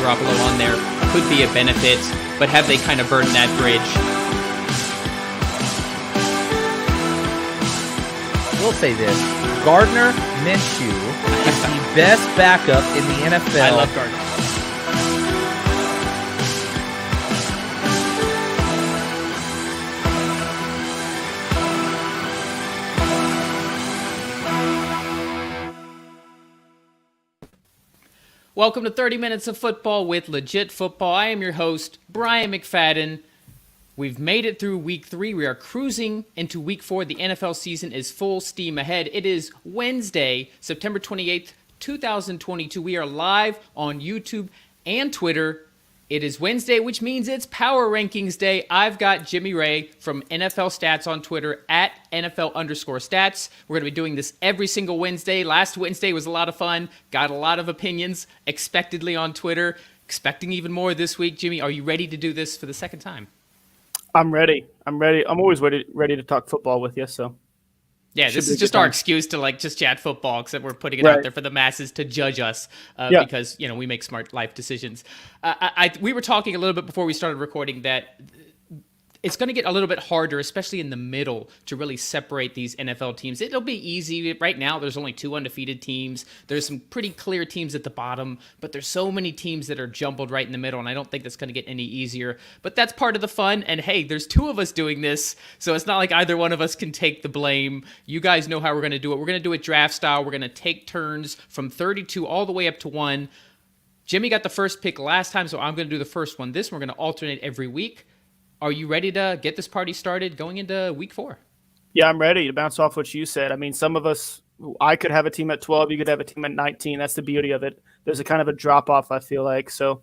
Garoppolo on there could be a benefit, but have they kind of burned that bridge? We'll say this. Gardner Minshew is the best backup in the NFL. I love Gardner. Welcome to 30 Minutes of Football with Legit Football. I am your host, Brian McFadden. We've made it through week 3. We are cruising into week 4. The NFL season is full steam ahead. It is Wednesday, September 28th, 2022. We are live on YouTube and Twitter. It is Wednesday, which means it's Power Rankings Day. I've got Jimmy Ray from NFL Stats on Twitter at NFL_stats. We're going to be doing this every single Wednesday. Last Wednesday was a lot of fun. Got a lot of opinions expectedly on Twitter. Expecting even more this week. Jimmy, are you ready to do this for the second time? I'm ready. I'm always ready to talk football with you. So, yeah, this is just our excuse to just chat football, except we're putting it out there for the masses to judge us because we make smart life decisions. We were talking a little bit before we started recording that it's going to get a little bit harder, especially in the middle, to really separate these NFL teams. It'll be easy. Right now, there's only 2 undefeated teams. There's some pretty clear teams at the bottom, but there's so many teams that are jumbled right in the middle, and I don't think that's going to get any easier. But that's part of the fun, and hey, there's 2 of us doing this, so it's not like either one of us can take the blame. You guys know how we're going to do it. We're going to do it draft style. We're going to take turns from 32 all the way up to 1. Jimmy got the first pick last time, so I'm going to do the first one. We're going to alternate every week. Are you ready to get this party started going into week 4? Yeah, I'm ready to bounce off what you said. I mean, some of us, I could have a team at 12. You could have a team at 19. That's the beauty of it. There's a kind of a drop off, I feel like. So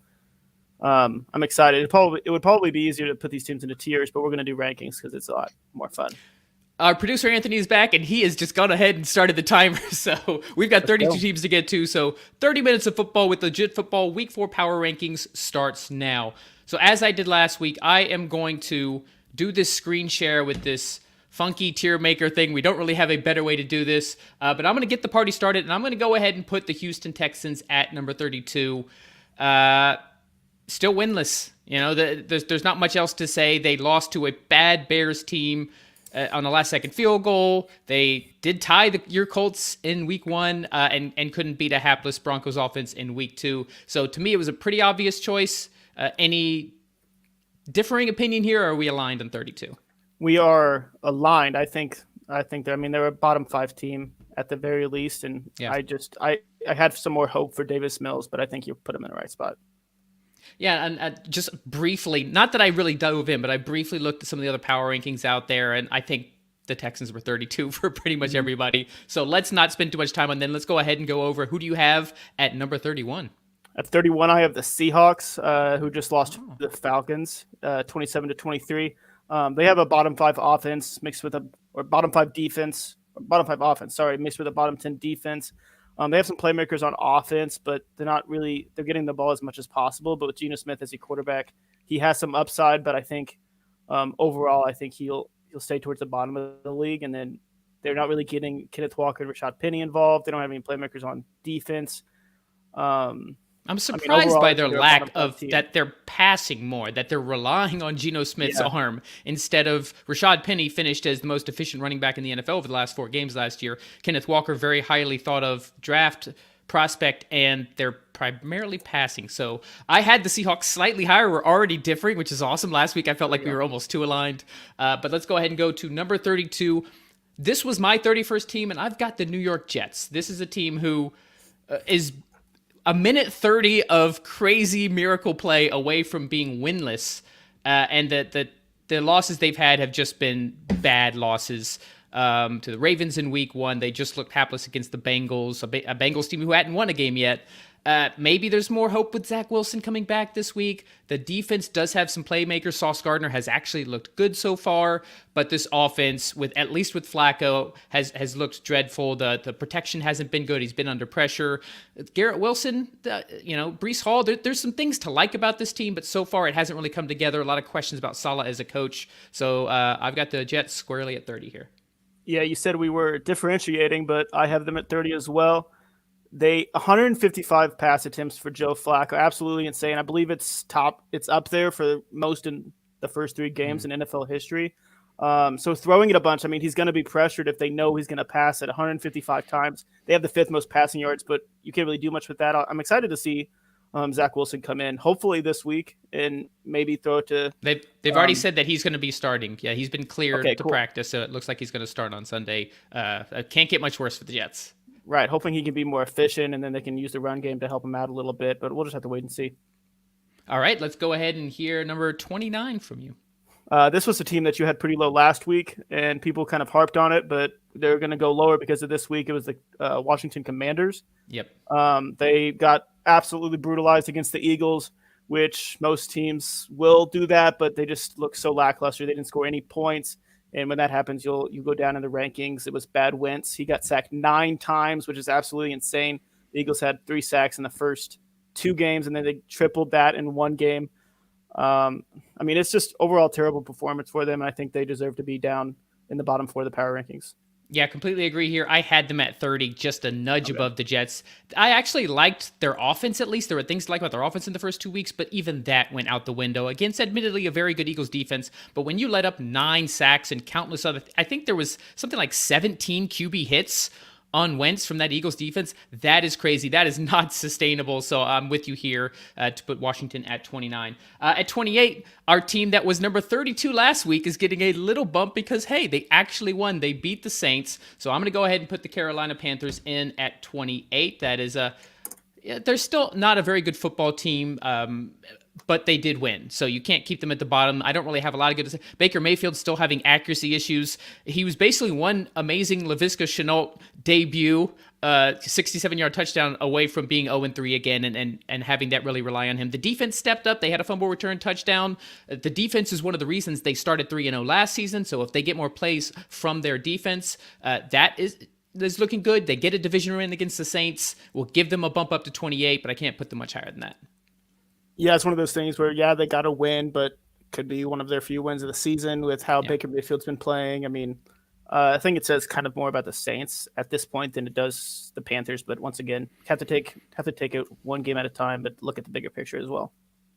I'm excited. It would probably be easier to put these teams into tiers, but we're going to do rankings because it's a lot more fun. Our producer Anthony is back, and he has just gone ahead and started the timer. So we've got 32 teams to get to. So 30 minutes of football with Legit Football. Week 4 Power Rankings starts now. So as I did last week, I am going to do this screen share with this funky tier maker thing. We don't really have a better way to do this, but I'm going to get the party started, and I'm going to go ahead and put the Houston Texans at number 32. Still winless. There's not much else to say. They lost to a bad Bears team on the last-second field goal. They did tie your Colts in week 1 and couldn't beat a hapless Broncos offense in week 2. So to me, it was a pretty obvious choice. Any differing opinion here, or are we aligned on 32? We are aligned. I think they're a bottom 5 team at the very least, and yeah. I had some more hope for Davis Mills, but I think you put him in the right spot. Yeah, and just briefly, not that I really dove in, but I briefly looked at some of the other power rankings out there, and I think the Texans were 32 for pretty much everybody. So let's not spend too much time on them. Let's go ahead and go over who do you have at number 31? At 31, I have the Seahawks, who just lost to the Falcons, 27-23. They have a bottom 5 offense mixed with bottom 5 defense, mixed with a bottom 10 defense. They have some playmakers on offense, but they're getting the ball as much as possible. But with Geno Smith as a quarterback, he has some upside, but I think overall, I think he'll stay towards the bottom of the league. And then they're not really getting Kenneth Walker and Rashad Penny involved. They don't have any playmakers on defense. I'm surprised by their lack of that they're passing more, that they're relying on Geno Smith's arm instead of Rashad Penny finished as the most efficient running back in the NFL over the last 4 games last year. Kenneth Walker, very highly thought of draft prospect, and they're primarily passing. So I had the Seahawks slightly higher. We're already differing, which is awesome. Last week I felt like we were almost too aligned. But let's go ahead and go to number 32. This was my 31st team, and I've got the New York Jets. This is a team who is a minute 30 of crazy miracle play away from being winless, and the losses they've had have just been bad losses. To the Ravens in week 1, they just looked hapless against the Bengals, a Bengals team who hadn't won a game yet. Maybe there's more hope with Zach Wilson coming back this week. The defense does have some playmakers. Sauce Gardner has actually looked good so far, but this offense, at least with Flacco, has looked dreadful. The protection hasn't been good. He's been under pressure. Garrett Wilson, Breece Hall, there's some things to like about this team, but so far it hasn't really come together. A lot of questions about Saleh as a coach. So I've got the Jets squarely at 30 here. Yeah, you said we were differentiating, but I have them at 30 as well. They 155 pass attempts for Joe Flacco, absolutely insane. I believe it's up there for most in the first 3 games in NFL history. So throwing it a bunch, I mean, he's going to be pressured if they know he's going to pass it 155 times. They have the 5th most passing yards, but you can't really do much with that. I'm excited to see Zach Wilson come in, hopefully this week, and maybe throw it to. They've already said that he's going to be starting. Yeah, he's been cleared to practice, so it looks like he's going to start on Sunday. Can't get much worse for the Jets. Right, hoping he can be more efficient, and then they can use the run game to help him out a little bit. But we'll just have to wait and see. All right, let's go ahead and hear number 29 from you. This was a team that you had pretty low last week, and people kind of harped on it, but they're going to go lower because of this week. It was the Washington Commanders. Yep. They got absolutely brutalized against the Eagles, which most teams will do that, but they just look so lackluster. They didn't score any points, and when that happens, you go down in the rankings. It was bad Wentz. He got sacked 9 times, which is absolutely insane. The Eagles had 3 sacks in the first 2 games, and then they tripled that in 1 game. I mean, it's just overall terrible performance for them, and I think they deserve to be down in the bottom 4 of the power rankings. Yeah, completely agree here. I had them at 30, just a nudge above the Jets. I actually liked their offense, at least. There were things to like about their offense in the first 2 weeks, but even that went out the window against, admittedly, a very good Eagles defense. But when you let up 9 sacks and countless other, I think there was something like 17 QB hits on Wentz from that Eagles defense. That is crazy. That is not sustainable. So I'm with you here to put Washington at 29. At 28, our team that was number 32 last week is getting a little bump because, hey, they actually won. They beat the Saints. So I'm going to go ahead and put the Carolina Panthers in at 28. That is they're still not a very good football team, but they did win, so you can't keep them at the bottom. I don't really have a lot of good to say. Baker Mayfield's still having accuracy issues. He was basically one amazing Laviska Shenault debut, 67-yard touchdown away from being 0-3 again and having that really rely on him. The defense stepped up. They had a fumble return touchdown. The defense is one of the reasons they started 3-0 last season, so if they get more plays from their defense, that is looking good. They get a division win against the Saints. We'll give them a bump up to 28, but I can't put them much higher than that. Yeah, it's one of those things where, they got to win, but could be one of their few wins of the season with how Baker Mayfield's been playing. I mean, I think it says kind of more about the Saints at this point than it does the Panthers. But once again, have to take it one game at a time, but look at the bigger picture as well.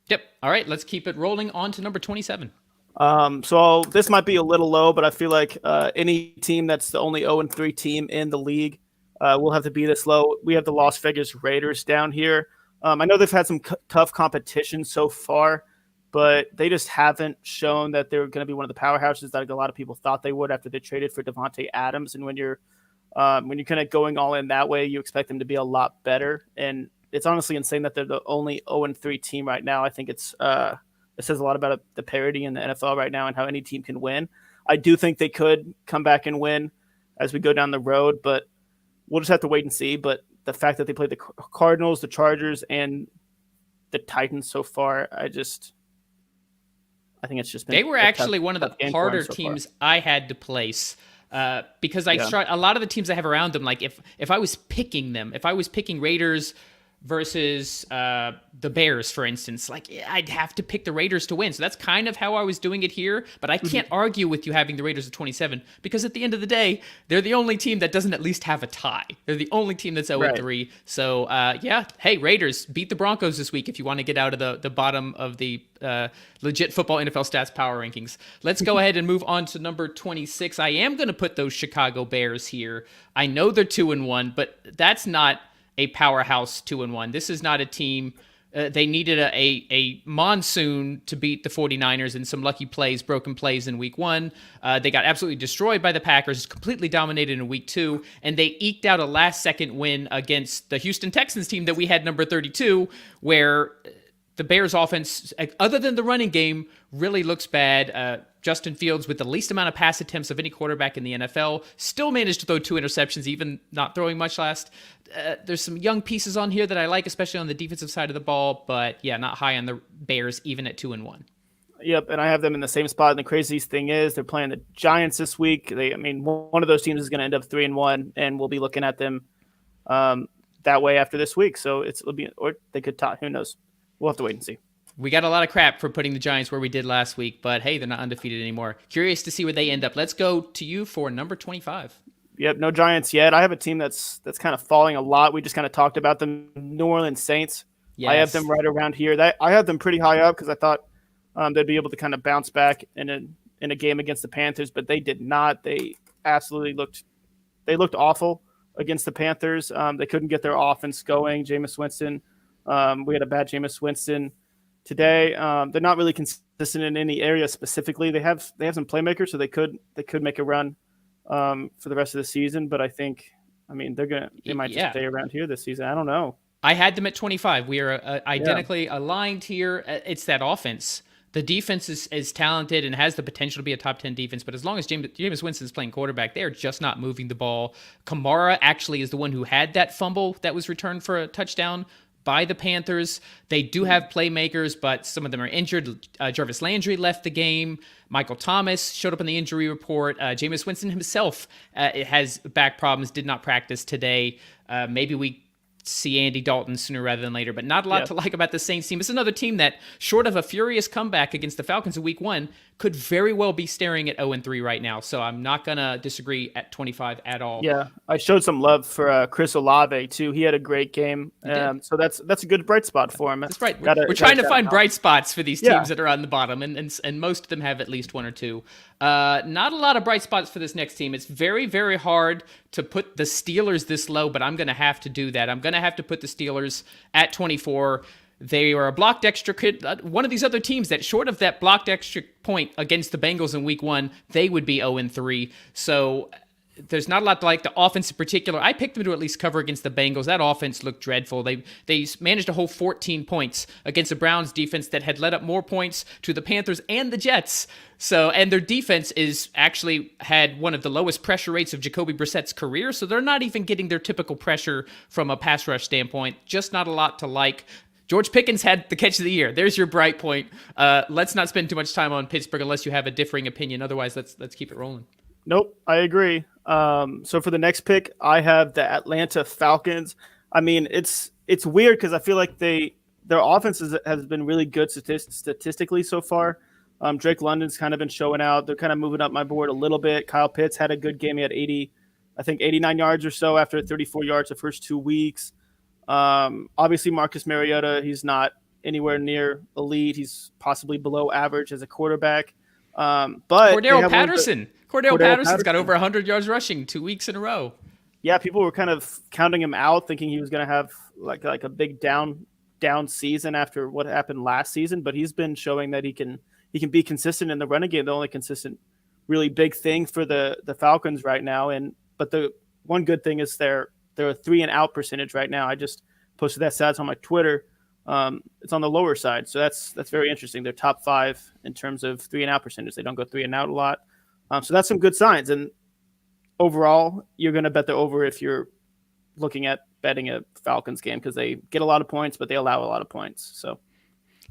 Yep. All right, let's keep it rolling on to number 27. So this might be a little low, but I feel like any team that's the only 0-3 team in the league will have to be this low. We have the Las Vegas Raiders down here. I know they've had some tough competition so far, but they just haven't shown that they're going to be one of the powerhouses that a lot of people thought they would after they traded for Devontae Adams. And when you're kind of going all in that way, you expect them to be a lot better. And it's honestly insane that they're the only 0-3 team right now. I think it says a lot about the parity in the NFL right now and how any team can win. I do think they could come back and win as we go down the road, but we'll just have to wait and see. But the fact that they played the Cardinals, the Chargers, and the Titans so far, I think it's just been. They were actually one of the harder teams I had to place because a lot of the teams I have around them, like if I was picking them, if I was picking Raiders versus the Bears, for instance, like I'd have to pick the Raiders to win. So that's kind of how I was doing it here. But I can't argue with you having the Raiders at 27 because at the end of the day, they're the only team that doesn't at least have a tie. They're the only team that's 0-3. Right. So hey, Raiders, beat the Broncos this week if you want to get out of the bottom of the legit football NFL stats power rankings. Let's go ahead and move on to number 26. I am going to put those Chicago Bears here. I know they're 2-1, but that's not a powerhouse 2-1. This is not a team. They needed a monsoon to beat the 49ers in some lucky plays, broken plays in week 1. They got absolutely destroyed by the Packers, completely dominated in week 2, and they eked out a last-second win against the Houston Texans team that we had number 32, where the Bears offense, other than the running game, really looks bad. Justin Fields, with the least amount of pass attempts of any quarterback in the NFL, still managed to throw 2 interceptions, even not throwing much last. There's some young pieces on here that I like, especially on the defensive side of the ball, but not high on the Bears, even at 2-1. Yep, and I have them in the same spot. And the craziest thing is they're playing the Giants this week. One of those teams is going to end up 3-1, and we'll be looking at them that way after this week. So or they could top. Who knows? We'll have to wait and see. We got a lot of crap for putting the Giants where we did last week, but hey, they're not undefeated anymore. Curious to see where they end up. Let's go to you for number 25. No Giants yet. I have a team that's kind of falling a lot. We just kind of talked about them. New Orleans Saints. Yes. I have them right around here. I have them pretty high up because I thought they'd be able to kind of bounce back in a game against the Panthers, but they did not. They absolutely looked awful against the Panthers. They couldn't get their offense going. Jameis Winston. We had a bad Jameis Winston today. They're not really consistent in any area specifically. They have some playmakers, so they could make a run for the rest of the season. But they might just stay around here this season. I don't know. I had them at 25. We are identically aligned here. It's that offense. The defense is talented and has the potential to be a top 10 defense, but as long as Jameis Winston is playing quarterback, they're just not moving the ball. Kamara actually is the one who had that fumble that was returned for a touchdown by the Panthers. They do have playmakers, but some of them are injured. Jarvis Landry left the game. Michael Thomas showed up in the injury report. Jameis Winston himself has back problems, did not practice today. Maybe we see Andy Dalton sooner rather than later, but not a lot to like about the Saints team. It's another team that, short of a furious comeback against the Falcons in week 1, could very well be staring at 0-3 right now. So I'm not going to disagree at 25 at all. Yeah, I showed some love for Chris Olave too. He had a great game. So that's a good bright spot for him. That's right. We're trying to find bright spots for these teams that are on the bottom, and most of them have at least one or two. Not a lot of bright spots for this next team. It's very, very hard to put the Steelers this low, but I'm going to have to do that. I'm going to have to put the Steelers at 24. They are a blocked extra one of these other teams that, short of that blocked extra point against the Bengals in week 1, they would be 0-3. So there's not a lot to like. The offense in particular, I picked them to at least cover against the Bengals. That offense looked dreadful. They managed to hold 14 points against the Browns defense that had let up more points to the Panthers and the Jets. And their defense is actually had one of the lowest pressure rates of Jacoby Brissett's career. So they're not even getting their typical pressure from a pass rush standpoint. Just not a lot to like. George Pickens had the catch of the year. There's your bright point. Let's not spend too much time on Pittsburgh unless you have a differing opinion. Otherwise, let's keep it rolling. Nope, I agree. So for the next pick, I have the Atlanta Falcons. I mean, it's weird because I feel like their offense has been really good statistically so far. Drake London's kind of been showing out. They're kind of moving up my board a little bit. Kyle Pitts had a good game. He had 89 yards or so after 34 yards the first 2 weeks. Obviously, Marcus Mariota, he's not anywhere near elite. He's possibly below average as a quarterback. But Cordero Patterson's got over 100 yards rushing 2 weeks in a row. Yeah, people were kind of counting him out, thinking he was going to have like a big down season after what happened last season. But he's been showing that he can be consistent in the running game. The only consistent, really big thing for the Falcons right now. But the one good thing is they're a 3-and-out percentage right now. I just posted that stats on my Twitter. It's on the lower side, so that's very interesting. They're top 5 in terms of 3-and-out percentage. They don't go 3-and-out a lot, so that's some good signs. And overall, you're going to bet the over if you're looking at betting a Falcons game because they get a lot of points, but they allow a lot of points. So.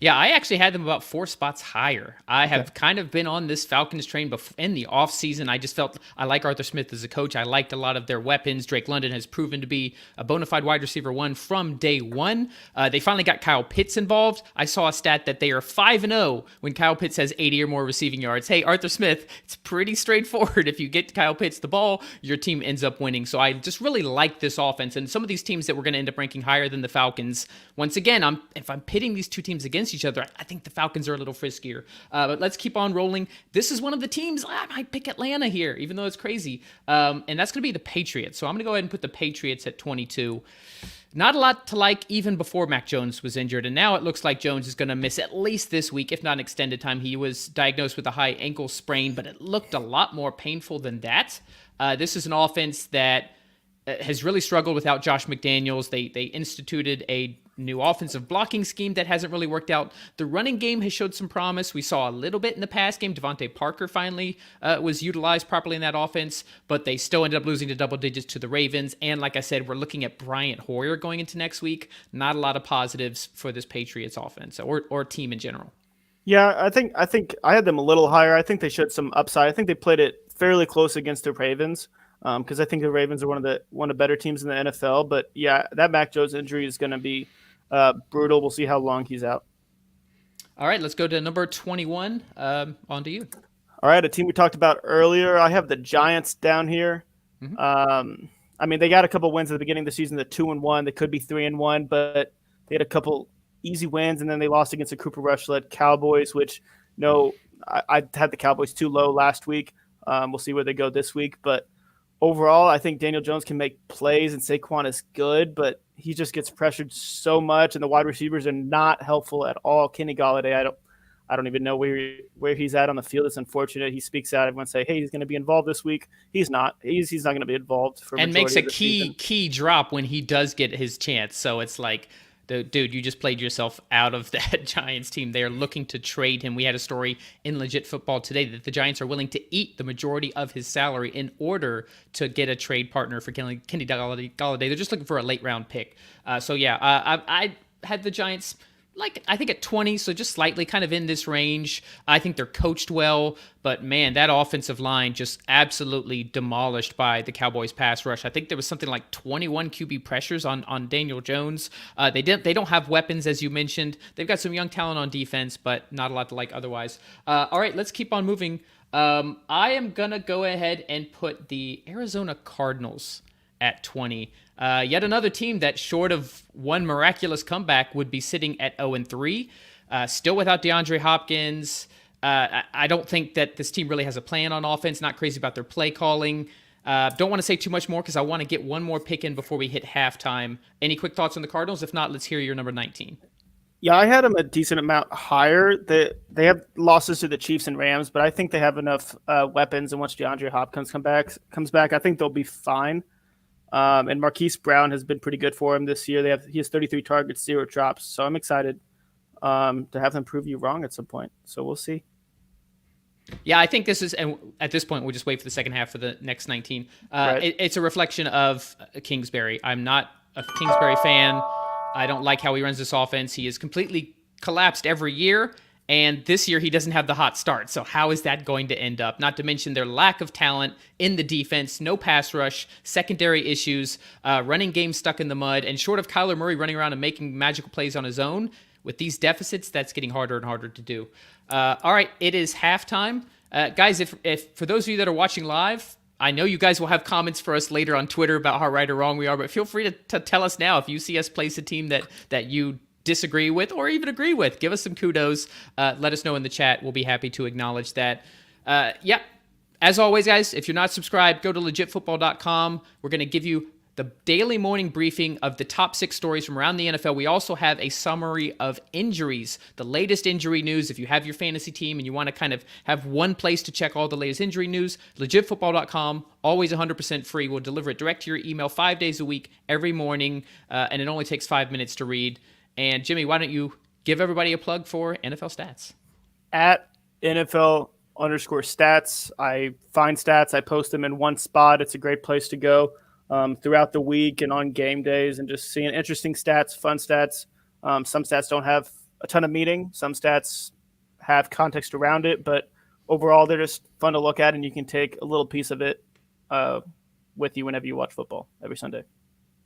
Yeah, I actually had them about 4 spots higher. I have kind of been on this Falcons train in the offseason. I just felt I like Arthur Smith as a coach. I liked a lot of their weapons. Drake London has proven to be a bona fide wide receiver 1 from day 1. They finally got Kyle Pitts involved. I saw a stat that they are 5-0 when Kyle Pitts has 80 or more receiving yards. Hey, Arthur Smith, it's pretty straightforward. If you get Kyle Pitts the ball, your team ends up winning. So I just really like this offense. And some of these teams that we're going to end up ranking higher than the Falcons, once again, if I'm pitting these two teams against each other, I think the Falcons are a little friskier. But let's keep on rolling. This is one of the teams I might pick Atlanta here, even though it's crazy. And that's going to be the Patriots. So I'm going to go ahead and put the Patriots at 22. Not a lot to like even before Mac Jones was injured. And now it looks like Jones is going to miss at least this week, if not an extended time. He was diagnosed with a high ankle sprain, but it looked a lot more painful than that. This is an offense that has really struggled without Josh McDaniels. They instituted a new offensive blocking scheme that hasn't really worked out. The running game has showed some promise. We saw a little bit in the pass game. Devontae Parker finally was utilized properly in that offense, but they still ended up losing to double digits to the Ravens. And like I said, we're looking at Bryant Hoyer going into next week. Not a lot of positives for this Patriots offense or team in general. Yeah, I think I had them a little higher. I think they showed some upside. I think they played it fairly close against the Ravens. Because I think the Ravens are one of the better teams in the NFL. But yeah, that Mac Jones injury is going to be brutal. We'll see how long he's out. All right, let's go to number 21. On to you. All right, a team we talked about earlier. I have the Giants down here. I mean, they got a couple wins at the beginning of the season, the 2-1. They could be 3-1, but they had a couple easy wins, and then they lost against the Cooper Rush-led Cowboys, which I had the Cowboys too low last week. We'll see where they go this week, but overall, I think Daniel Jones can make plays, and Saquon is good, but he just gets pressured so much, and the wide receivers are not helpful at all. Kenny Golladay, I don't even know where he's at on the field. It's unfortunate. He speaks out. Everyone say, "Hey, he's going to be involved this week." He's not. He's not going to be involved for and makes a key drop when he does get his chance. So it's like, dude, you just played yourself out of that Giants team. They are looking to trade him. We had a story in Legit Football today that the Giants are willing to eat the majority of his salary in order to get a trade partner for Kenny Golladay. They're just looking for a late round pick. I had the Giants, I think at 20, so just slightly kind of in this range. I think they're coached well, but man, that offensive line just absolutely demolished by the Cowboys pass rush. I think there was something like 21 QB pressures on Daniel Jones. They don't have weapons, as you mentioned. They've got some young talent on defense, but not a lot to like otherwise. All right, let's keep on moving. I am going to go ahead and put the Arizona Cardinals at 20. Yet another team that, short of one miraculous comeback, would be sitting at 0-3, still without DeAndre Hopkins. I don't think that this team really has a plan on offense. Not crazy about their play calling. Don't want to say too much more because I want to get one more pick in before we hit halftime. Any quick thoughts on the Cardinals? If not, let's hear your number 19. Yeah, I had them a decent amount higher. They have losses to the Chiefs and Rams, but I think they have enough weapons. And once DeAndre Hopkins comes back, I think they'll be fine. And Marquise Brown has been pretty good for him this year. He has 33 targets, 0 drops. So I'm excited to have them prove you wrong at some point. So we'll see. Yeah, I think this is, and at this point, we'll just wait for the second half for the next 19. Right. It's a reflection of Kingsbury. I'm not a Kingsbury fan. I don't like how he runs this offense. He has completely collapsed every year. And this year, he doesn't have the hot start. So how is that going to end up? Not to mention their lack of talent in the defense, no pass rush, secondary issues, running game stuck in the mud, and short of Kyler Murray running around and making magical plays on his own, with these deficits, that's getting harder and harder to do. All right, it is halftime. Guys, if for those of you that are watching live, I know you guys will have comments for us later on Twitter about how right or wrong we are, but feel free to tell us now if you see us place a team that you disagree with or even agree with. Give us some kudos. Let us know in the chat. We'll be happy to acknowledge that. As always, guys, if you're not subscribed, go to legitfootball.com. We're going to give you the daily morning briefing of the top 6 stories from around the NFL. We also have a summary of injuries, the latest injury news. If you have your fantasy team and you want to kind of have one place to check all the latest injury news, legitfootball.com, always 100% free. We'll deliver it direct to your email 5 days a week, every morning, and it only takes 5 minutes to read. And Jimmy, why don't you give everybody a plug for NFL Stats? At NFL_stats. I find stats. I post them in one spot. It's a great place to go throughout the week and on game days and just seeing interesting stats, fun stats. Some stats don't have a ton of meaning. Some stats have context around it, but overall they're just fun to look at, and you can take a little piece of it with you whenever you watch football every Sunday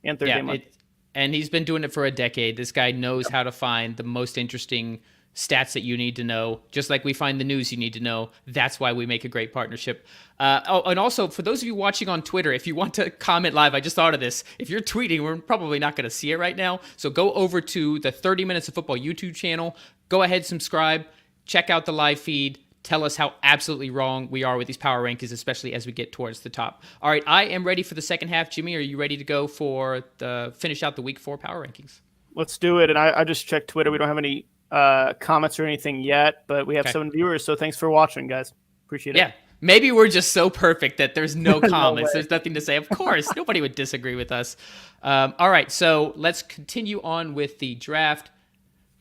and Thursday night. And he's been doing it for a decade. This guy knows how to find the most interesting stats that you need to know, just like we find the news you need to know. That's why we make a great partnership. And also, for those of you watching on Twitter, if you want to comment live, I just thought of this. If you're tweeting, we're probably not going to see it right now. So go over to the 30 Minutes of Football YouTube channel. Go ahead, subscribe, check out the live feed. Tell us how absolutely wrong we are with these power rankings, especially as we get towards the top. All right, I am ready for the second half. Jimmy, are you ready to go for the finish out the Week 4 power rankings? Let's do it. And I just checked Twitter. We don't have any comments or anything yet, but we have 7 viewers. So thanks for watching, guys. Appreciate it. Yeah, maybe we're just so perfect that there's no comments. There's nothing to say. Of course, nobody would disagree with us. All right, so let's continue on with the draft.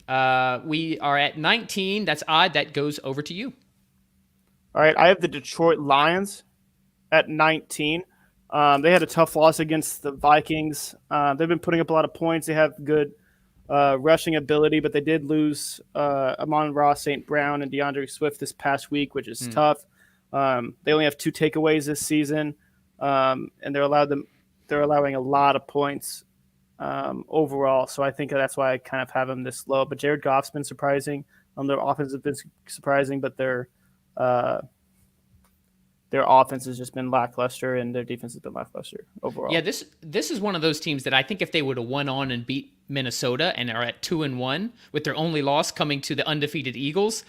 We are at 19. That's odd. That goes over to you. All right, I have the Detroit Lions at 19. They had a tough loss against the Vikings. They've been putting up a lot of points. They have good rushing ability, but they did lose Amon-Ra St. Brown and DeAndre Swift this past week, which is tough. They only have 2 takeaways this season, and they're allowing a lot of points overall. So I think that's why I kind of have them this low. But Jared Goff's been surprising. Their offense has been surprising, but their their offense has just been lackluster and their defense has been lackluster overall. Yeah, this is one of those teams that I think if they would have won on and beat Minnesota and are at 2-1 with their only loss coming to the undefeated Eagles,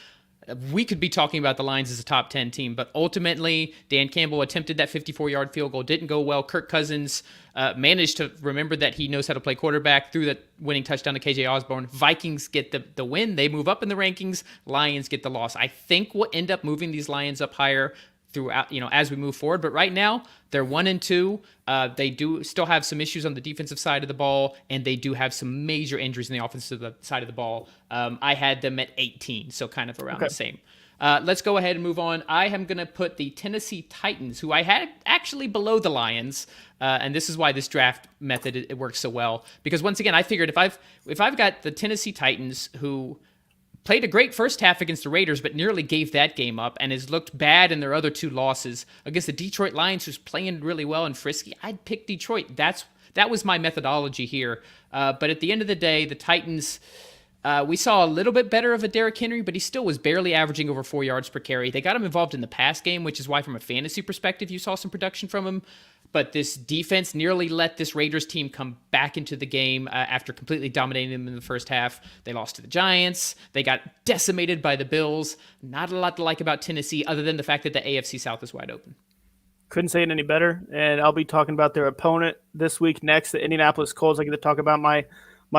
we could be talking about the Lions as a top 10 team. But ultimately, Dan Campbell attempted that 54-yard field goal. Didn't go well. Kirk Cousins managed to remember that he knows how to play quarterback, threw that winning touchdown to KJ Osborne. Vikings get the win. They move up in the rankings. Lions get the loss. I think we'll end up moving these Lions up higher throughout, as we move forward. But right now, they're 1-2. They do still have some issues on the defensive side of the ball, and they do have some major injuries on the offensive side of the ball. I had them at 18, so kind of around the same. Let's go ahead and move on. I am going to put the Tennessee Titans, who I had actually below the Lions, and this is why this draft method it works so well. Because once again, I figured if I've got the Tennessee Titans, who played a great first half against the Raiders, but nearly gave that game up and has looked bad in their other two losses against the Detroit Lions, who's playing really well and frisky. I'd pick Detroit. That was my methodology here. But at the end of the day, the Titans, we saw a little bit better of a Derrick Henry, but he still was barely averaging over 4 yards per carry. They got him involved in the pass game, which is why from a fantasy perspective, you saw some production from him. But this defense nearly let this Raiders team come back into the game after completely dominating them in the first half. They lost to the Giants. They got decimated by the Bills. Not a lot to like about Tennessee other than the fact that the AFC South is wide open. Couldn't say it any better. And I'll be talking about their opponent this week next, the Indianapolis Colts. I get to talk about my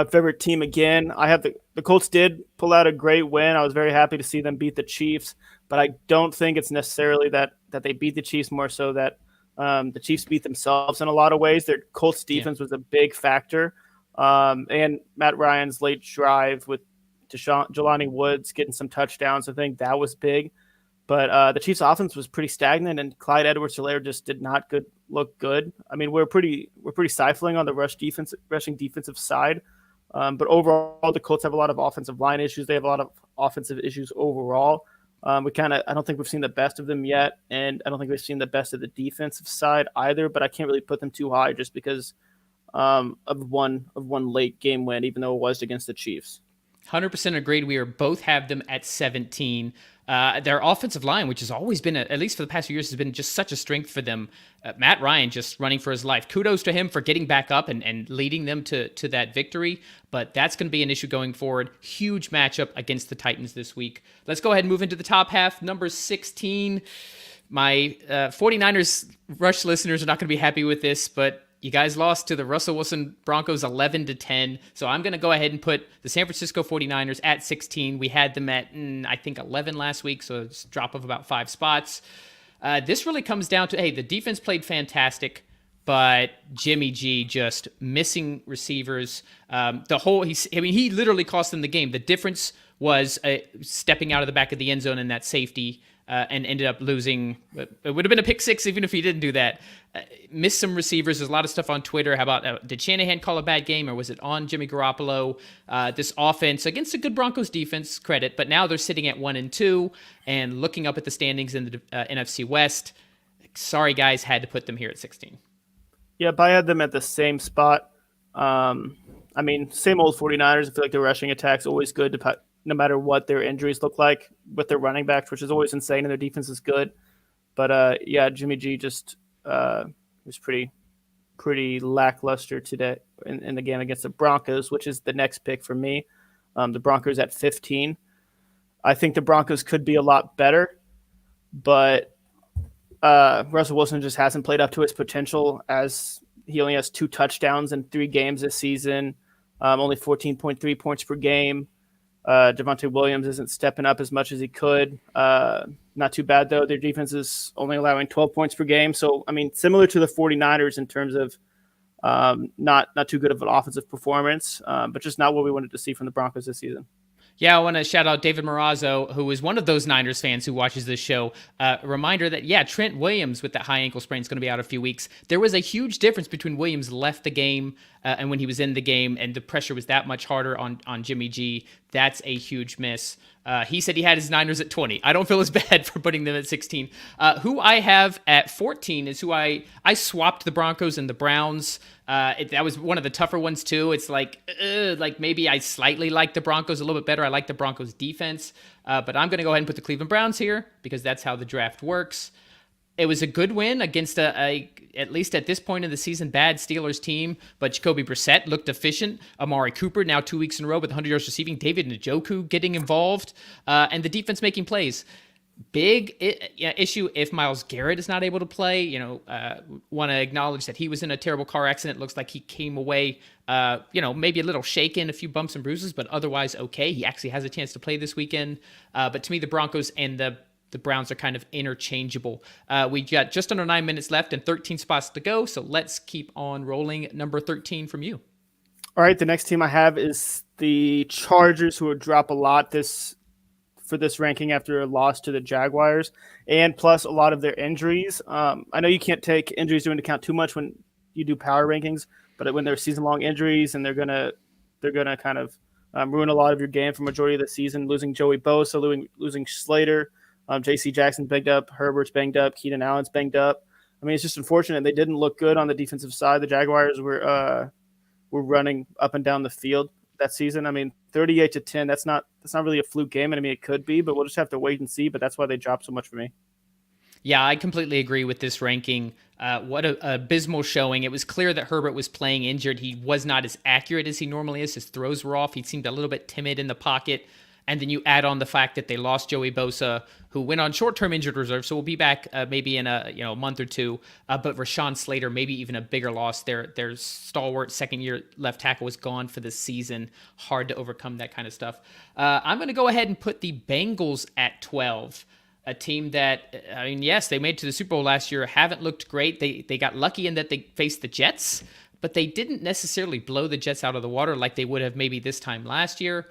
favorite team again. I have the Colts did pull out a great win. I was very happy to see them beat the Chiefs, but I don't think it's necessarily that they beat the Chiefs, more so that the Chiefs beat themselves in a lot of ways. Their Colts defense was a big factor. And Matt Ryan's late drive with Jelani Woods getting some touchdowns, I think that was big. But the Chiefs offense was pretty stagnant, and Clyde Edwards-Helaire just did not look good. I mean, we're pretty stifling on the rushing defensive side. But overall, the Colts have a lot of offensive line issues. They have a lot of offensive issues overall. I don't think we've seen the best of them yet, and I don't think we've seen the best of the defensive side either. But I can't really put them too high just because of one late game win, even though it was against the Chiefs. 100% agreed. We both have them at 17. Their offensive line, which has always been, at least for the past few years, has been just such a strength for them. Matt Ryan just running for his life. Kudos to him for getting back up and leading them to that victory. But that's going to be an issue going forward. Huge matchup against the Titans this week. Let's go ahead and move into the top half. Number 16. My 49ers Rush listeners are not going to be happy with this, but you guys lost to the Russell Wilson Broncos 11-10. So I'm going to go ahead and put the San Francisco 49ers at 16. We had them at, I think, 11 last week, so it's a drop of about 5 spots. This really comes down to, the defense played fantastic, but Jimmy G just missing receivers. He literally cost them the game. The difference was stepping out of the back of the end zone in that safety and ended up losing. It would have been a pick six even if he didn't do that. Missed some receivers. There's a lot of stuff on Twitter. How about did Shanahan call a bad game, or was it on Jimmy Garoppolo? This offense against a good Broncos defense, credit, but now they're sitting at 1-2 and looking up at the standings in the NFC West. Sorry, guys, had to put them here at 16. Yep, I had them at the same spot. Same old 49ers. I feel like their rushing attack's always good no matter what their injuries look like with their running backs, which is always insane, and their defense is good. But, Jimmy G just was pretty lackluster today in the game against the Broncos, which is the next pick for me. The Broncos at 15. I think the Broncos could be a lot better, but Russell Wilson just hasn't played up to his potential, as he only has 2 touchdowns in 3 games this season, only 14.3 points per game. Javonte Williams isn't stepping up as much as he could. Not too bad, though. Their defense is only allowing 12 points per game. So, similar to the 49ers in terms of not too good of an offensive performance, but just not what we wanted to see from the Broncos this season. Yeah, I want to shout out David Morazzo, who is one of those Niners fans who watches this show. A reminder that, Trent Williams with that high ankle sprain is going to be out a few weeks. There was a huge difference between Williams left the game and when he was in the game, and the pressure was that much harder on Jimmy G. That's a huge miss. He said he had his Niners at 20. I don't feel as bad for putting them at 16. Who I have at 14 is who I swapped the Broncos and the Browns. That was one of the tougher ones too. It's like maybe I slightly like the Broncos a little bit better. I like the Broncos defense, but I'm going to go ahead and put the Cleveland Browns here because that's how the draft works. It was a good win against a at least at this point in the season, bad Steelers team. But Jacoby Brissett looked efficient. Amari Cooper now 2 weeks in a row with 100 yards receiving. David Njoku getting involved, and the defense making plays. Big issue if Myles Garrett is not able to play. Want to acknowledge that he was in a terrible car accident. Looks like he came away, maybe a little shaken, a few bumps and bruises, but otherwise okay. He actually has a chance to play this weekend. But to me, the Broncos and the Browns are kind of interchangeable. We got just under 9 minutes left and 13 spots to go, so let's keep on rolling. Number 13 from you. All right, the next team I have is the Chargers, who would drop a lot for this ranking after a loss to the Jaguars, and plus a lot of their injuries. I know you can't take injuries into account too much when you do power rankings, but when they're season-long injuries and they're gonna kind of ruin a lot of your game for majority of the season. Losing Joey Bosa, losing Slater. J.C. Jackson's banged up, Herbert's banged up, Keenan Allen's banged up. I mean, it's just unfortunate. They didn't look good on the defensive side. The Jaguars were running up and down the field that season. I mean, 38-10. That's not really a fluke game. And I mean, it could be, but we'll just have to wait and see. But that's why they dropped so much for me. Yeah, I completely agree with this ranking. What a abysmal showing. It was clear that Herbert was playing injured. He was not as accurate as he normally is. His throws were off. He seemed a little bit timid in the pocket. And then you add on the fact that they lost Joey Bosa, who went on short-term injured reserve, so we'll be back maybe in a month or two. But Rashawn Slater, maybe even a bigger loss. Their stalwart second-year left tackle was gone for the season. Hard to overcome that kind of stuff. I'm going to go ahead and put the Bengals at 12. A team that, I mean, yes, they made it to the Super Bowl last year, haven't looked great. They got lucky in that they faced the Jets, but they didn't necessarily blow the Jets out of the water like they would have maybe this time last year.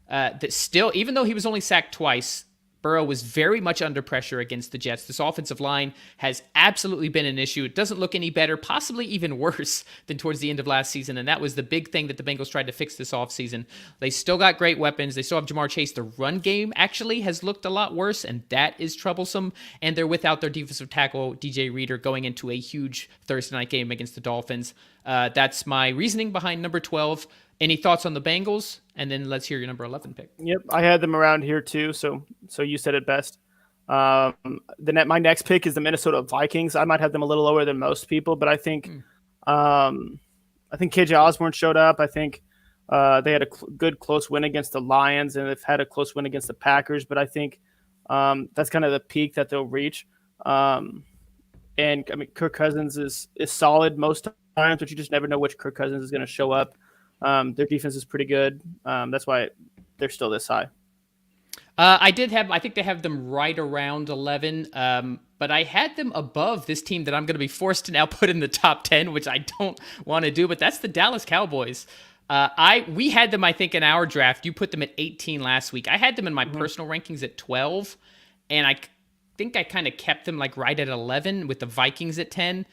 That still, even though he was only sacked twice, Burrow was very much under pressure against the Jets. This offensive line has absolutely been an issue. It doesn't look any better, possibly even worse than towards the end of last season, and that was the big thing that the Bengals tried to fix this offseason. They still got great weapons. They still have Jamar Chase. The run game actually has looked a lot worse, and that is troublesome, and they're without their defensive tackle, DJ Reader, going into a huge Thursday night game against the Dolphins. That's my reasoning behind number 12. Any thoughts on the Bengals? And then let's hear your number 11 pick. Yep, I had them around here too, so you said it best. My next pick is the Minnesota Vikings. I might have them a little lower than most people, but I think KJ Osborne showed up. I think they had a good close win against the Lions, and they've had a close win against the Packers. But I think that's kind of the peak that they'll reach. And I mean, Kirk Cousins is solid most times, but you just never know which Kirk Cousins is going to show up. Their defense is pretty good. That's why they're still this high. I think they have them right around 11, but I had them above this team that I'm going to be forced to now put in the top 10, which I don't want to do, but that's the Dallas Cowboys. We had them, I think, in our draft. You put them at 18 last week. I had them in my personal rankings at 12, and I think I kind of kept them like right at 11 with the Vikings at 10.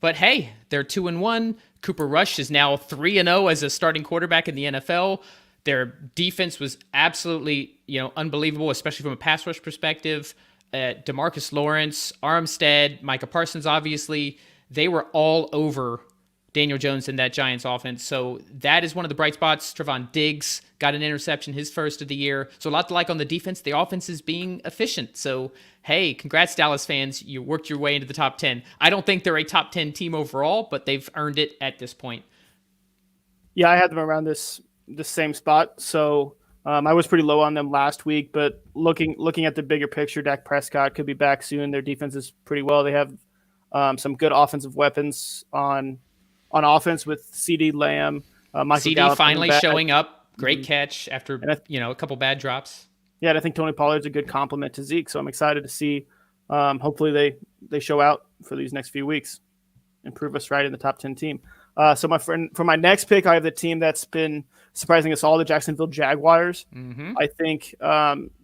But hey, they're 2-1. Cooper Rush is now 3-0 as a starting quarterback in the NFL. Their defense was absolutely, unbelievable, especially from a pass rush perspective. DeMarcus Lawrence, Armstead, Micah Parsons, obviously, they were all over Daniel Jones in that Giants offense. So that is one of the bright spots. Trevon Diggs got an interception, his first of the year. So a lot to like on the defense. The offense is being efficient. So, hey, congrats, Dallas fans. You worked your way into the top 10. I don't think they're a top 10 team overall, but they've earned it at this point. Yeah, I had them around this same spot. So I was pretty low on them last week, but looking at the bigger picture, Dak Prescott could be back soon. Their defense is pretty well. They have some good offensive weapons on offense with CD Lamb, Michael CD Gallup finally showing up. Great catch after a couple bad drops. Yeah, and I think Tony Pollard's a good complement to Zeke, so I'm excited to see. Hopefully they show out for these next few weeks and prove us right in the top 10 team. So for my next pick, I have the team that's been surprising us all, the Jacksonville Jaguars. Mm-hmm. I think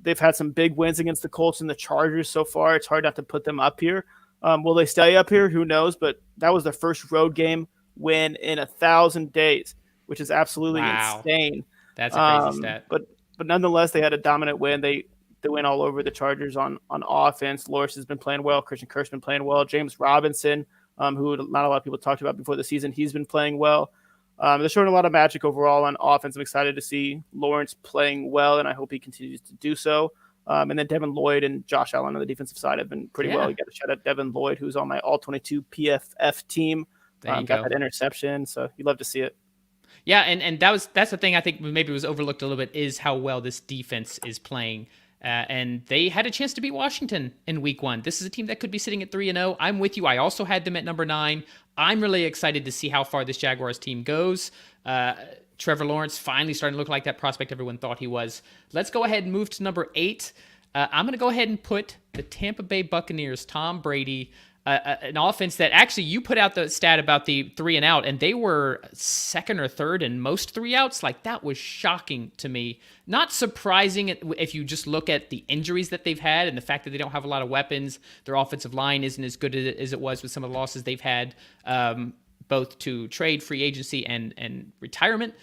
they've had some big wins against the Colts and the Chargers so far. It's hard not to put them up here. Will they stay up here? Who knows? But that was their first road game win in 1,000 days, which is absolutely insane. That's a crazy stat. But nonetheless, they had a dominant win. They went all over the Chargers on offense. Loris has been playing well. Christian Kirk's been playing well. James Robinson, who not a lot of people talked about before the season, he's been playing well. They're showing a lot of magic overall on offense. I'm excited to see Lawrence playing well, and I hope he continues to do so. And then Devin Lloyd and Josh Allen on the defensive side have been pretty well. You got to shout out Devin Lloyd, who's on my all-22 PFF team. Got that interception, so you love to see it. Yeah, and that's the thing I think maybe was overlooked a little bit is how well this defense is playing. And they had a chance to beat Washington in week 1. This is a team that could be sitting at 3-0. I'm with you. I also had them at number 9. I'm really excited to see how far this Jaguars team goes. Trevor Lawrence finally starting to look like that prospect everyone thought he was. Let's go ahead and move to number 8. I'm going to go ahead and put the Tampa Bay Buccaneers, Tom Brady, an offense that actually you put out the stat about the 3 and out, and they were second or third in most 3 outs. Like, that was shocking to me. Not surprising if you just look at the injuries that they've had and the fact that they don't have a lot of weapons. Their offensive line isn't as good as it was with some of the losses they've had, both to trade, free agency, and retirement.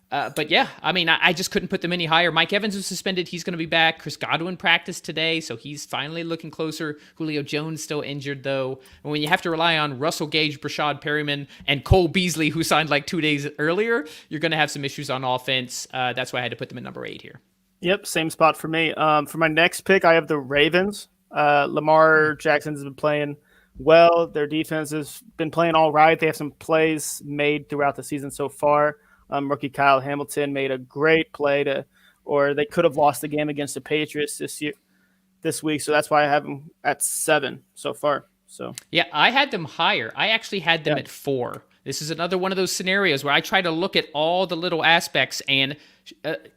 But yeah, I mean, I just couldn't put them any higher. Mike Evans was suspended. He's going to be back. Chris Godwin practiced today, so he's finally looking closer. Julio Jones still injured, though. And when you have to rely on Russell Gage, Brashad Perryman, and Cole Beasley, who signed like 2 days earlier, you're going to have some issues on offense. That's why I had to put them at number 8 here. Yep, same spot for me. For my next pick, I have the Ravens. Lamar Jackson's been playing well. Their defense has been playing all right. They have some plays made throughout the season so far. Rookie Kyle Hamilton made a great play or they could have lost the game against the Patriots this week. So that's why I have them at 7 so far. So yeah, I had them higher. I actually had them at 4. This is another one of those scenarios where I try to look at all the little aspects, and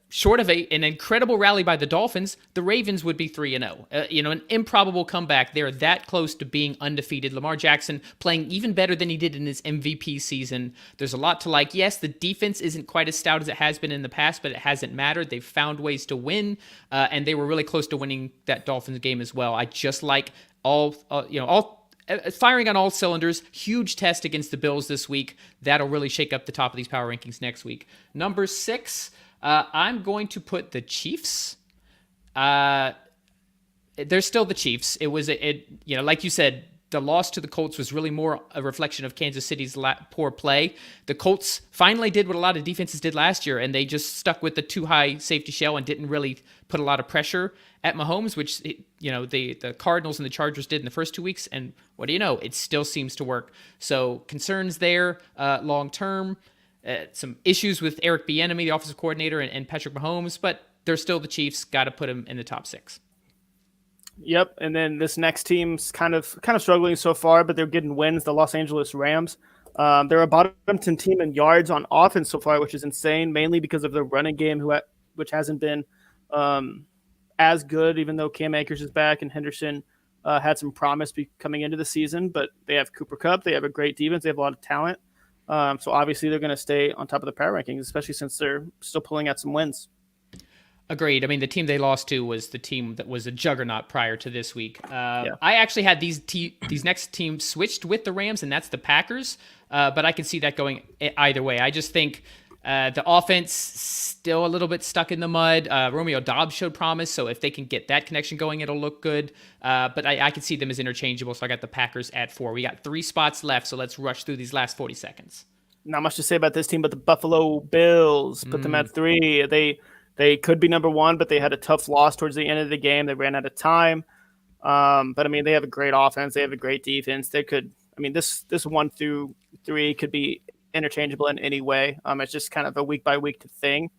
short of an incredible rally by the Dolphins, the Ravens would be 3-0. An improbable comeback. They're that close to being undefeated. Lamar Jackson playing even better than he did in his MVP season. There's a lot to like. Yes, the defense isn't quite as stout as it has been in the past, but it hasn't mattered. They've found ways to win, and they were really close to winning that Dolphins game as well. I just like all firing on all cylinders. Huge test against the Bills this week. That'll really shake up the top of these power rankings next week. Number 6, I'm going to put the Chiefs. They're still the Chiefs. It was, like you said, the loss to the Colts was really more a reflection of Kansas City's poor play. The Colts finally did what a lot of defenses did last year, and they just stuck with the too high safety shell and didn't really put a lot of pressure at Mahomes, which the Cardinals and the Chargers did in the first 2 weeks. And what do you know? It still seems to work. So concerns there long term. Some issues with Eric Bieniemy, the offensive coordinator, and Patrick Mahomes, but they're still the Chiefs. Got to put them in the top 6. Yep, and then this next team's kind of struggling so far, but they're getting wins. The Los Angeles Rams. They're a bottom 10 team in yards on offense so far, which is insane, mainly because of the running game, which hasn't been as good, even though Cam Akers is back and Henderson had some promise coming into the season. But they have Cooper Kupp. They have a great defense. They have a lot of talent. So obviously they're going to stay on top of the power rankings, especially since they're still pulling out some wins. Agreed. I mean, the team they lost to was the team that was a juggernaut prior to this week. I actually had these next teams switched with the Rams, and that's the Packers. But I can see that going either way. I just think the offense still a little bit stuck in the mud. Romeo Doubs showed promise, so if they can get that connection going, it'll look good. But I can see them as interchangeable, so I got the Packers at 4. We got 3 spots left, so let's rush through these last 40 seconds. Not much to say about this team, but the Buffalo Bills, put them at 3. They could be number 1, but they had a tough loss towards the end of the game. They ran out of time. But I mean, they have a great offense. They have a great defense. They could, I mean, this 1 through 3 could be interchangeable in any way. It's just kind of a week by week thing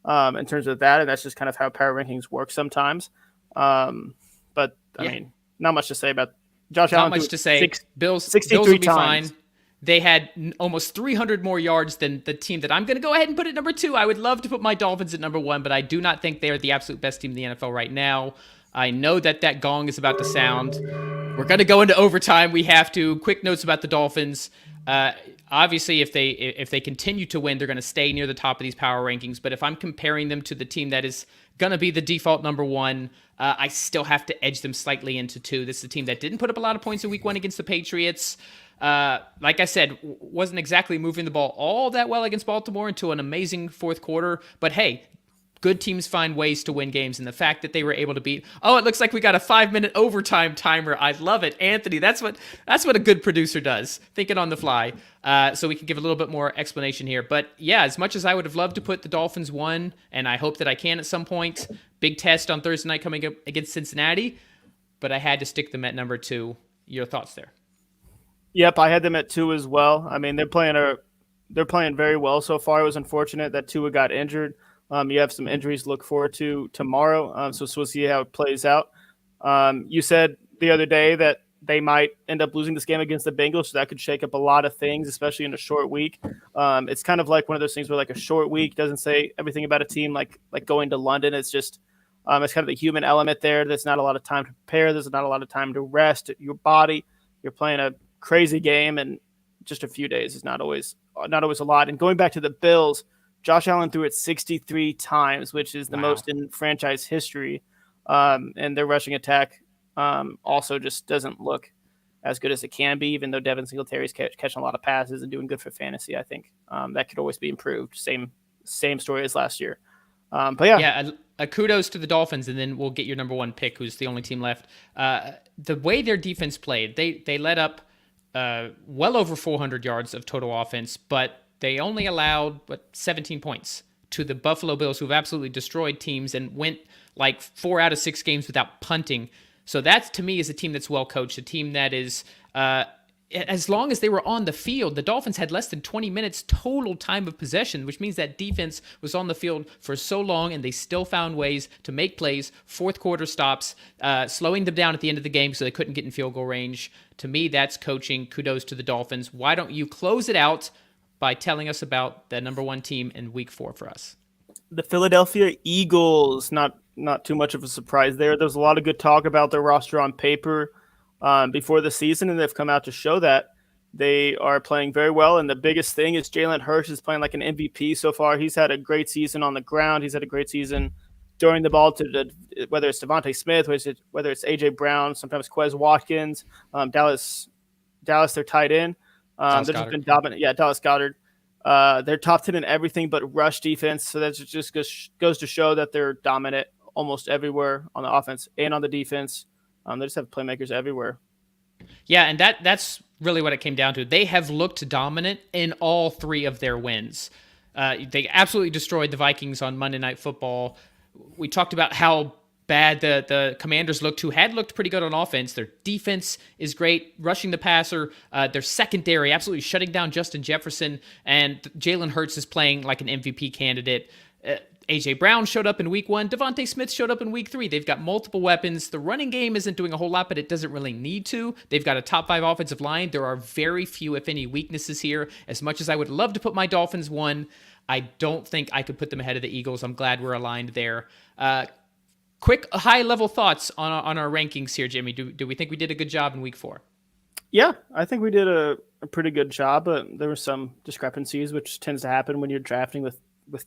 in terms of that. And that's just kind of how power rankings work sometimes. But I mean, not much to say about Josh Allen. Not much to say. Bills will be times. Fine. They had almost 300 more yards than the team that I'm going to go ahead and put at number 2. I would love to put my Dolphins at number 1, but I do not think they are the absolute best team in the NFL right now. I know that gong is about to sound. We're going to go into overtime. We have to. Quick notes about the Dolphins. Obviously, if they continue to win, they're going to stay near the top of these power rankings. But if I'm comparing them to the team that is going to be the default number 1, I still have to edge them slightly into 2. This is a team that didn't put up a lot of points in week 1 against the Patriots. Like I said, wasn't exactly moving the ball all that well against Baltimore until an amazing fourth quarter. But hey, Good teams find ways to win games, and the fact that they were able to beat. Oh, it looks like we got a 5-minute overtime timer. I love it, Anthony. That's what a good producer does, thinking on the fly. So we can give a little bit more explanation here. But yeah, as much as I would have loved to put the Dolphins 1, and I hope that I can at some point. Big test on Thursday night coming up against Cincinnati, but I had to stick them at number 2. Your thoughts there? Yep, I had them at 2 as well. I mean, they're playing very well so far. It was unfortunate that Tua got injured. You have some injuries to look forward to tomorrow, so we'll see how it plays out. You said the other day that they might end up losing this game against the Bengals, so that could shake up a lot of things, especially in a short week. It's kind of like one of those things where like a short week doesn't say everything about a team like going to London. It's just it's kind of the human element there. There's not a lot of time to prepare. There's not a lot of time to rest your body. You're playing a crazy game, and just a few days is not always a lot. And going back to the Bills, Josh Allen threw it 63 times, which is the most in franchise history. And their rushing attack also just doesn't look as good as it can be, even though Devin Singletary's catching a lot of passes and doing good for fantasy. I think that could always be improved. Same story as last year. But yeah. A kudos to the Dolphins, and then we'll get your number 1 pick, who's the only team left. The way their defense played, they let up well over 400 yards of total offense, but they only allowed 17 points to the Buffalo Bills, who've absolutely destroyed teams and went like 4 out of 6 games without punting. So that, to me, is a team that's well coached, a team that is, as long as they were on the field, the Dolphins had less than 20 minutes total time of possession, which means that defense was on the field for so long, and they still found ways to make plays, fourth quarter stops, slowing them down at the end of the game so they couldn't get in field goal range. To me, that's coaching. Kudos to the Dolphins. Why don't you close it out by telling us about the number 1 team in week 4 for us? The Philadelphia Eagles. Not too much of a surprise there. There's a lot of good talk about their roster on paper before the season, and they've come out to show that they are playing very well. And the biggest thing is Jalen Hurts is playing like an MVP so far. He's had a great season on the ground. He's had a great season throwing the ball to whether it's Devontae Smith, whether it's A.J. Brown, sometimes Quez Watkins, Dallas, their tight end. They've just been dominant. Yeah, Dallas Goedert. They're top 10 in everything but rush defense. So that just goes to show that they're dominant almost everywhere on the offense and on the defense. They just have playmakers everywhere. Yeah, and that's really what it came down to. They have looked dominant in all 3 of their wins. They absolutely destroyed the Vikings on Monday Night Football. We talked about how bad the Commanders looked, who had looked pretty good on offense. Their defense is great, rushing the passer. Their secondary, absolutely shutting down Justin Jefferson, and Jalen Hurts is playing like an MVP candidate. A.J. Brown showed up in week 1. Devontae Smith showed up in week 3. They've got multiple weapons. The running game isn't doing a whole lot, but it doesn't really need to. They've got a top 5 offensive line. There are very few, if any, weaknesses here. As much as I would love to put my Dolphins 1, I don't think I could put them ahead of the Eagles. I'm glad we're aligned there. Quick high-level thoughts on our rankings here, Jimmy. Do we think we did a good job in week 4? Yeah, I think we did a pretty good job, but there were some discrepancies, which tends to happen when you're drafting with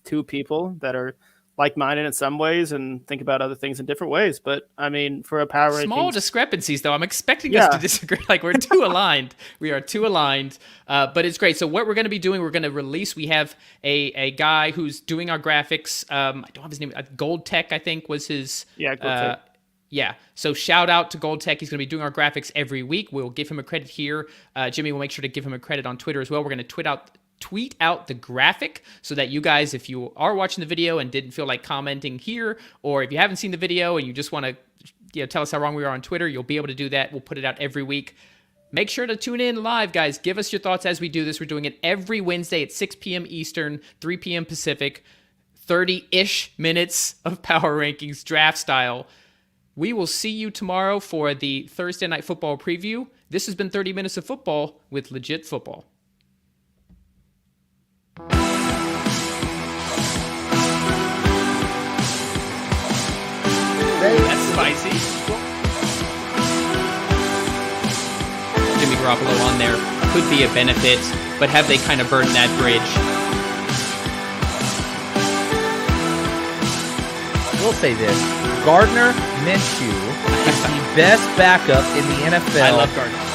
2 people that are like-minded in some ways and think about other things in different ways. But I mean, for a power small discrepancies, though, I'm expecting us to disagree. Like, we're too aligned. We are too aligned. But it's great. So what we're going to be doing, we're going to release. We have a guy who's doing our graphics. I don't have his name. Gold Tech, I think, was his. Yeah, Gold Tech. Yeah. So shout out to Gold Tech. He's going to be doing our graphics every week. We'll give him a credit here. Jimmy will make sure to give him a credit on Twitter as well. We're going to tweet out the graphic so that you guys, if you are watching the video and didn't feel like commenting here, or if you haven't seen the video and you just want to tell us how wrong we are on Twitter, you'll be able to do that. We'll put it out every week. Make sure to tune in live, guys. Give us your thoughts as we do this. We're doing it every Wednesday at 6 p.m. Eastern, 3 p.m. Pacific, 30-ish minutes of power rankings, draft style. We will see you tomorrow for the Thursday Night Football preview. This has been 30 Minutes of Football with Legit Football. That's spicy. Jimmy Garoppolo on there could be a benefit, but have they kind of burned that bridge? We'll say this. Gardner Minshew is the best backup in the NFL. I love Gardner.